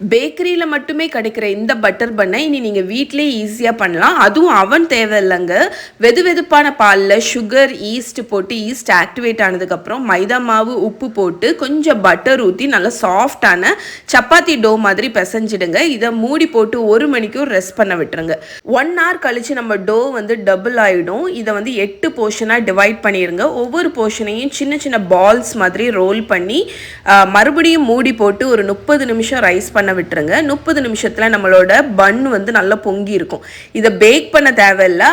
பேக்கரியில மட்டுமே கிடைக்கிற இந்த பட்டர் பன்னை இனி நீங்க வீட்லயே ஈஸியா பண்ணலாம். அதுவும் அவன் தேவையில்லைங்க. வெதுவெதுப்பான பால்ல சுகர், ஈஸ்ட் போட்டு ஈஸ்ட் ஆக்டிவேட் ஆனதுக்கு அப்புறம் மைதா மாவு, உப்பு போட்டு கொஞ்சம் பட்டர் ஊத்தி நல்லா சாஃப்டான சப்பாத்தி டோ மாதிரி பிசைஞ்சிடுங்க. இதை மூடி போட்டு 1 மணிக்கும் ரெஸ்ட் பண்ண விட்டுருங்க. 1 hour கழிச்சு நம்ம டோ வந்து டபுள் ஆயிடும். இதை வந்து 8 போர்ஷனா டிவைட் பண்ணிருங்க. ஒவ்வொரு போர்ஷனையும் சின்ன சின்ன பால்ஸ் மாதிரி ரோல் பண்ணி மறுபடியும் மூடி போட்டு ஒரு 30 நிமிஷம் ரைஸ் பண்ண விட்டுருங்க. 30 நிமிஷத்துல நம்மளோட பன் வந்து நல்லா பொங்கி இருக்கும். இதை பேக் பண்ண தேவையில்ல.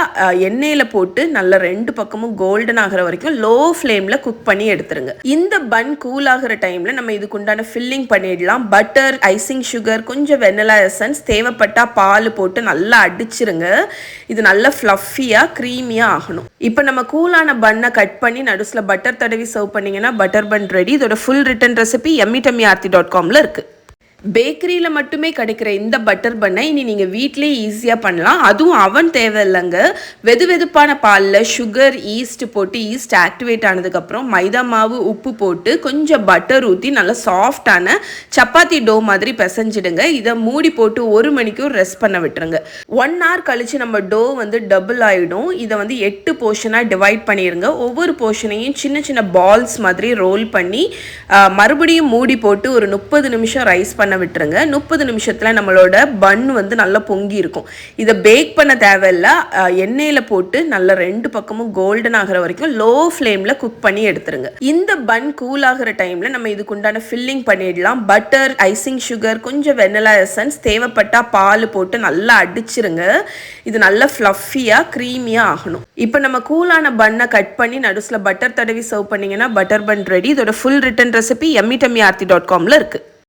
எண்ணெயில போட்டு நல்லா 2 பக்கமும் கோல்டன் ஆகிற வரைக்கும் லோ ஃப்ளேம்ல குக் பண்ணி எடுத்துருங்க. இந்த பன் கூல் ஆகிற டைம்ல நம்ம இதுக்கு உண்டான ஃபில்லிங் பண்ணிடலாம். பட்டர், ஐசிங் சுகர், கொஞ்சம் வெனிலா எசன்ஸ், தேவைப்பட்டா பால் போட்டு நல்லா அடிச்சிருங்க. இது நல்லா ஃப்ளஃபியா க்ரீமியா ஆகணும். இப்போ நம்ம கூலான பன்னை கட் பண்ணி நடுசுல பட்டர் தடவி சர்வ் பண்ணீங்கன்னா பட்டர் பன் ரெடி. இதோட ஃபுல் ரிட்டன் ரெசிபி yummytummyaarthi.comல இருக்கு. பேக்கரியில மட்டுமே கிடைக்கிற இந்த பட்டர் பன்னை இனி நீங்க வீட்லயே ஈஸியா பண்ணலாம். அதுவும் அவன் தேவையில்லைங்க. வெதுவெதுப்பான பால்ல சுகர், ஈஸ்ட் போட்டு ஈஸ்ட் ஆக்டிவேட் ஆனதுக்கு அப்புறம் மைதா மாவு, உப்பு போட்டு கொஞ்சம் பட்டர் ஊத்தி நல்லா சாஃப்டான சப்பாத்தி டோ மாதிரி பிசைஞ்சிடுங்க. இதை மூடி போட்டு 1 மணிக்கும் ரெஸ்ட் பண்ண விட்டுருங்க. 1 hour கழிச்சு நம்ம டோ வந்து டபுள் ஆயிடும். இதை வந்து 8 போர்ஷனா டிவைட் பண்ணிருங்க. ஒவ்வொரு போர்ஷனையும் சின்ன சின்ன பால்ஸ் மாதிரி ரோல் பண்ணி மறுபடியும் மூடி போட்டு ஒரு 30 நிமிஷம் ரைஸ் பண்ண விட்டுருங்க. 30 நிமிஷத்துல நம்மளோட பன் வந்து நல்லா பொங்கி இருக்கும். இதை பேக் பண்ண தேவையில்ல. எண்ணெயில போட்டு நல்லா 2 பக்கமும் கோல்டன் ஆகிற வரைக்கும் லோ ஃப்ளேம்ல குக் பண்ணி எடுத்துருங்க. இந்த பன் கூல் ஆகிற டைம்ல நம்ம இதுக்கு உண்டான ஃபில்லிங் பண்ணிடலாம். பட்டர், ஐசிங் சுகர், கொஞ்சம் வெனிலா எசன்ஸ், தேவைப்பட்டா பால் போட்டு நல்லா அடிச்சிருங்க. இது நல்லா ஃப்ளஃபியா க்ரீமியா ஆகணும். இப்போ நம்ம கூலான பன்னை கட் பண்ணி நடுசுல பட்டர் தடவி சர்வ் பண்ணீங்கன்னா பட்டர் பன் ரெடி. இதோட ஃபுல் ரிட்டன் ரெசிபி yummytummyaarthi.comல இருக்கு.